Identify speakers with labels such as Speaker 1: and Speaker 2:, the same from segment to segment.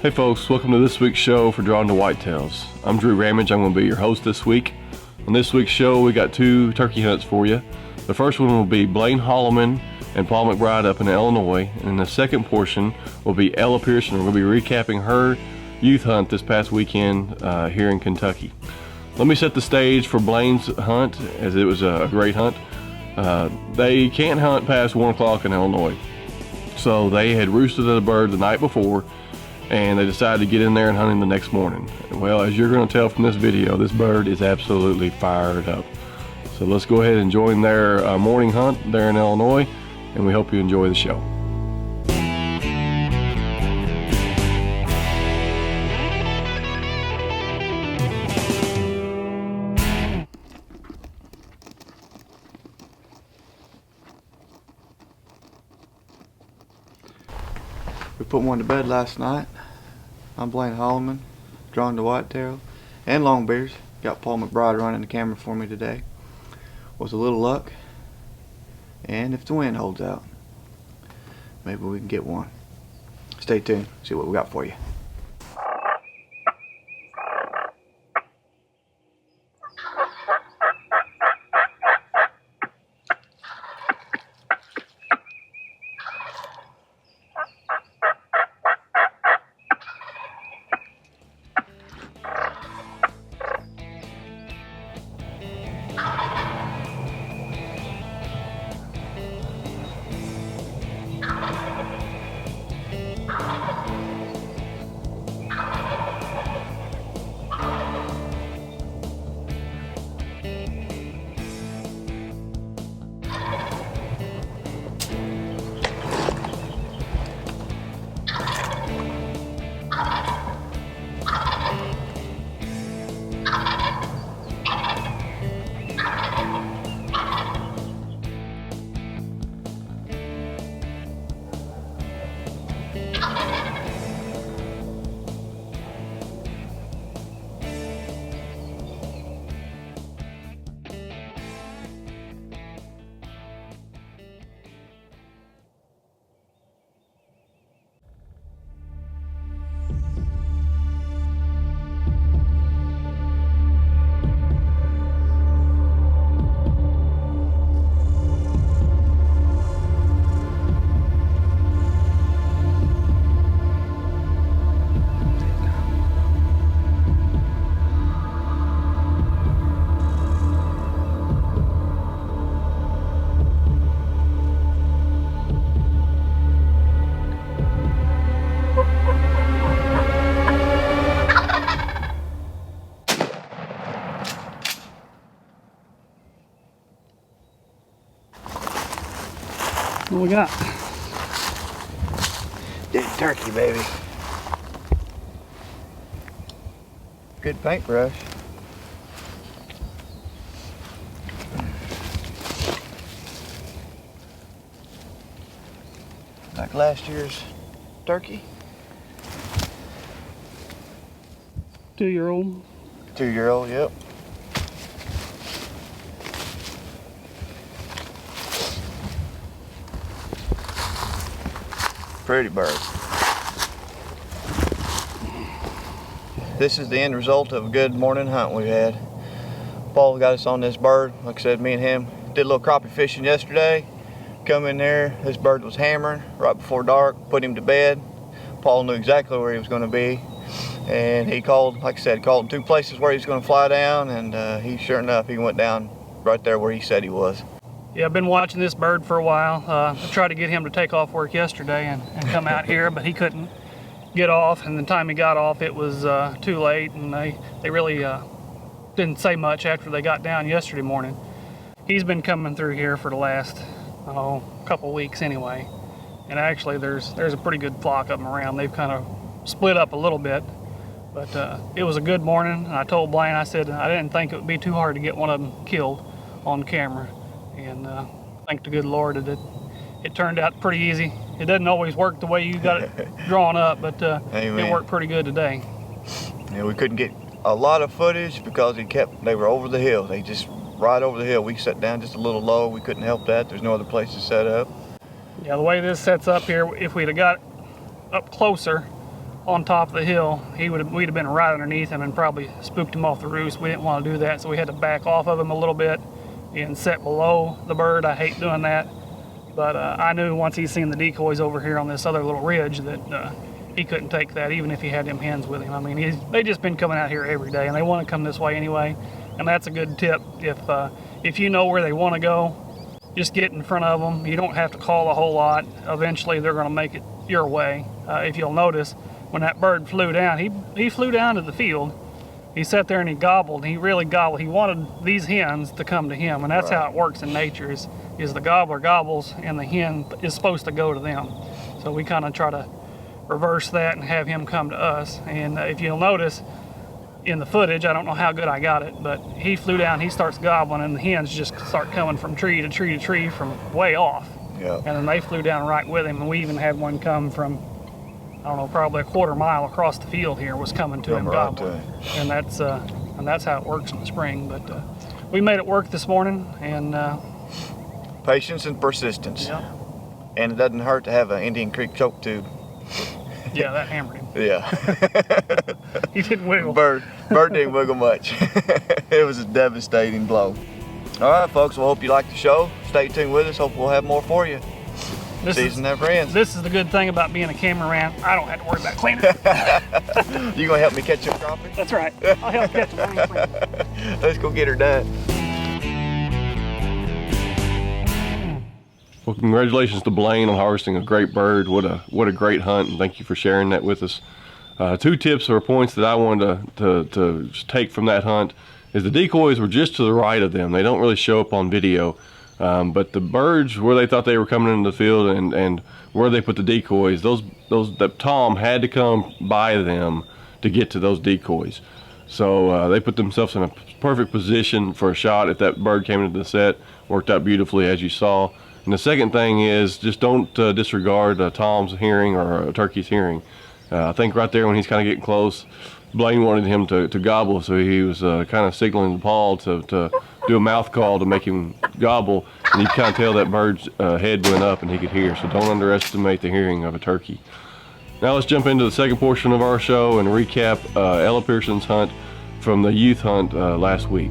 Speaker 1: Hey folks, welcome to this week's show for Drawn to Whitetails. I'm Drew Ramage. I'm going to be your host this week. On this week's show, we got two turkey hunts for you. The first one will be Blaine Holloman and Paul McBride up in Illinois, and the second portion will be Ella Pearson. We're going to be recapping her youth hunt this past weekend here in Kentucky. Let me set the stage for Blaine's hunt, as it was a great hunt. They can't hunt past 1 o'clock in Illinois, so they had roosted a bird the night before, and they decided to get in there and hunt him the next morning. Well, as you're going to tell from this video, this bird is absolutely fired up. So let's go ahead and join their morning hunt there in Illinois, and we hope you enjoy the show.
Speaker 2: We put one to bed last night. I'm Blaine Holloman, Drawn to Whitetail and Long Bears. Got Paul McBride running the camera for me today. Was a little luck, and if the wind holds out, maybe we can get one. Stay tuned, see what we got for you.
Speaker 3: What we got?
Speaker 2: Dead turkey, baby. Good paintbrush. Like last year's turkey.
Speaker 3: 2-year-old.
Speaker 2: 2-year-old, yep. Pretty bird. This is the end result of a good morning hunt we had. Paul got us on this bird. Like I said, me and him did a little crappie fishing yesterday. Come in there, this bird was hammering right before dark, put him to bed. Paul knew exactly where he was going to be, and he called, like I said, called 2 places where he was going to fly down, and he sure enough, he went down right there where he said he was.
Speaker 3: Yeah, I've been watching this bird for a while. I tried to get him to take off work yesterday and come out here, but he couldn't get off, and the time he got off it was too late, and they really didn't say much after they got down yesterday morning. He's been coming through here for the last couple weeks anyway, and actually there's a pretty good flock of them around. They've kind of split up a little bit, but it was a good morning, and I told Blaine, I said I didn't think it would be too hard to get one of them killed on camera. And thank the good Lord that it turned out pretty easy. It doesn't always work the way you got it drawn up, but it worked pretty good today.
Speaker 2: Yeah, we couldn't get a lot of footage because they were over the hill. They just right over the hill. We sat down just a little low. We couldn't help that. There's no other place to set up.
Speaker 3: Yeah, the way this sets up here, if we'd have got up closer, on top of the hill, we'd have been right underneath him and probably spooked him off the roost. We didn't want to do that, so we had to back off of him a little bit and set below the bird. I hate doing that, but I knew once he's seen the decoys over here on this other little ridge that he couldn't take that, even if he had them hens with him. I mean, they just been coming out here every day, and they want to come this way anyway. And that's a good tip. If you know where they want to go, just get in front of them. You don't have to call a whole lot. Eventually, they're going to make it your way. If you'll notice, when that bird flew down, he flew down to the field. He sat there and he gobbled. He really gobbled. He wanted these hens to come to him, and that's how it works in nature. Is the gobbler gobbles and the hen is supposed to go to them. So we kind of try to reverse that and have him come to us. And if you'll notice in the footage, I don't know how good I got it, but he flew down, he starts gobbling, and the hens just start coming from tree to tree to tree from way off.
Speaker 2: Yeah.
Speaker 3: And then they flew down right with him, and we even had one come from, I don't know, probably a quarter mile across the field here, was coming to him gobbling. And that's how it works in the spring. But we made it work this morning, and
Speaker 2: patience and persistence.
Speaker 3: Yeah.
Speaker 2: And it doesn't hurt to have an Indian Creek choke tube.
Speaker 3: Yeah, that hammered him.
Speaker 2: Yeah.
Speaker 3: He didn't wiggle.
Speaker 2: Bird didn't wiggle much. It was a devastating blow. All right, folks, well, hope you like the show. Stay tuned with us. Hope we'll have more for you. Season never ends.
Speaker 3: This is the good thing about being a cameraman. I don't have to worry about cleaning.
Speaker 2: You gonna help me catch some crappie?
Speaker 3: That's right. I'll help catch them.
Speaker 2: Let's go get her done.
Speaker 1: Well, congratulations to Blaine on harvesting a great bird. What a great hunt, and thank you for sharing that with us. 2 tips or points that I wanted to take from that hunt is the decoys were just to the right of them. They don't really show up on video, but the birds, where they thought they were coming into the field and where they put the decoys, that Tom had to come by them to get to those decoys. So they put themselves in a perfect position for a shot if that bird came into the set. Worked out beautifully, as you saw. And the second thing is just don't disregard Tom's hearing or a turkey's hearing. I think right there when he's kind of getting close, Blaine wanted him to gobble, so he was kind of signaling to Paul to do a mouth call to make him gobble, and you kind of tell that bird's head went up and he could hear. So don't underestimate the hearing of a turkey. Now let's jump into the second portion of our show and recap Ella Pearson's hunt from the youth hunt last week.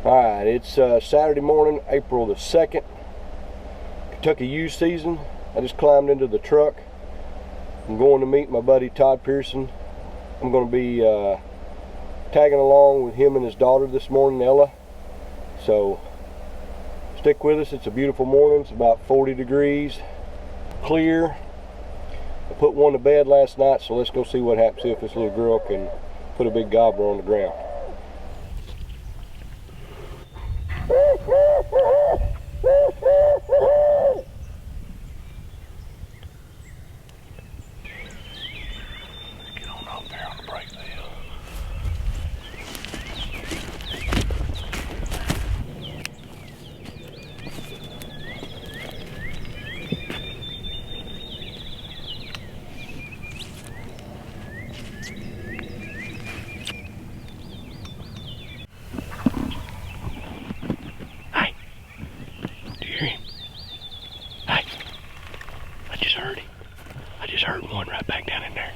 Speaker 4: All right, it's Saturday morning, April the 2nd, Kentucky youth season. I just climbed into the truck. I'm going to meet my buddy Todd Pearson. I'm going to be tagging along with him and his daughter this morning, Ella. So stick with us. It's a beautiful morning. It's about 40 degrees, clear. I put one to bed last night, so let's go see what happens, see if this little girl can put a big gobbler on the ground.
Speaker 1: Get on up there on the break the hill. I just heard one right back down in there.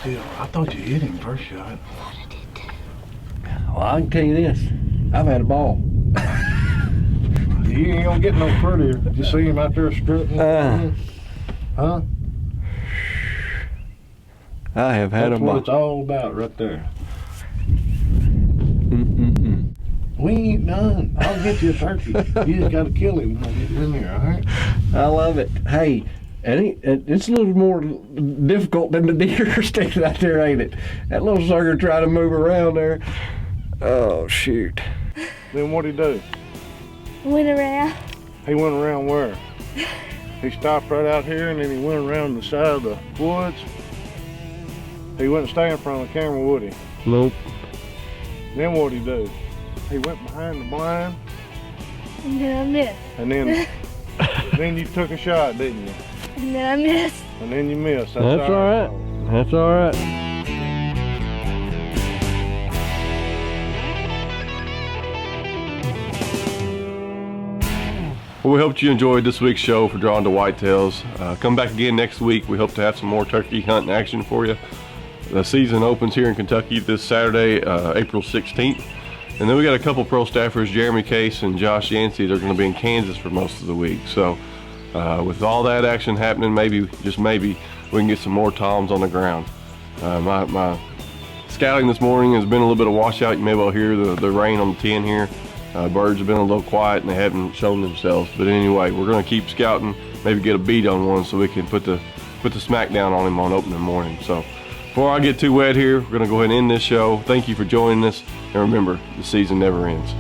Speaker 5: still. I thought you hit him first shot.
Speaker 4: Well, I can tell you this. I've had a ball.
Speaker 5: You ain't gonna get no further. You see him out there strutting. Huh?
Speaker 4: I have had
Speaker 5: That's
Speaker 4: a
Speaker 5: what
Speaker 4: ball.
Speaker 5: it's all about right there. We ain't done. I'll get you a turkey. You just gotta kill him when I get in there, alright?
Speaker 4: I love it. Hey, it's a little more difficult than the deer sticking out there, ain't it? That little sucker trying to move around there. Oh, shoot.
Speaker 5: Then what'd he do?
Speaker 6: Went around.
Speaker 5: He went around where? He stopped right out here and then he went around the side of the woods. He wouldn't stay in front of the camera, would he?
Speaker 4: Nope.
Speaker 5: Then what'd he do? He went behind the blind
Speaker 6: And then I missed.
Speaker 5: and then then you took a shot, didn't you?
Speaker 6: And then I missed.
Speaker 5: And then you missed.
Speaker 4: That's all right. That's all right.
Speaker 1: Well, we hope you enjoyed this week's show for Drawn to Whitetails. Come back again next week. We hope to have some more turkey hunting action for you. The season opens here in Kentucky this Saturday, April 16th. And then we got a couple pro staffers, Jeremy Case and Josh Yancey, they're going to be in Kansas for most of the week. So with all that action happening, maybe, just maybe, we can get some more toms on the ground. My scouting this morning has been a little bit of washout. You may well hear the rain on the tin here. Birds have been a little quiet and they haven't shown themselves. But anyway, we're going to keep scouting, maybe get a beat on one so we can put the smack down on him on opening morning. So before I get too wet here, we're going to go ahead and end this show. Thank you for joining us. And remember, the season never ends.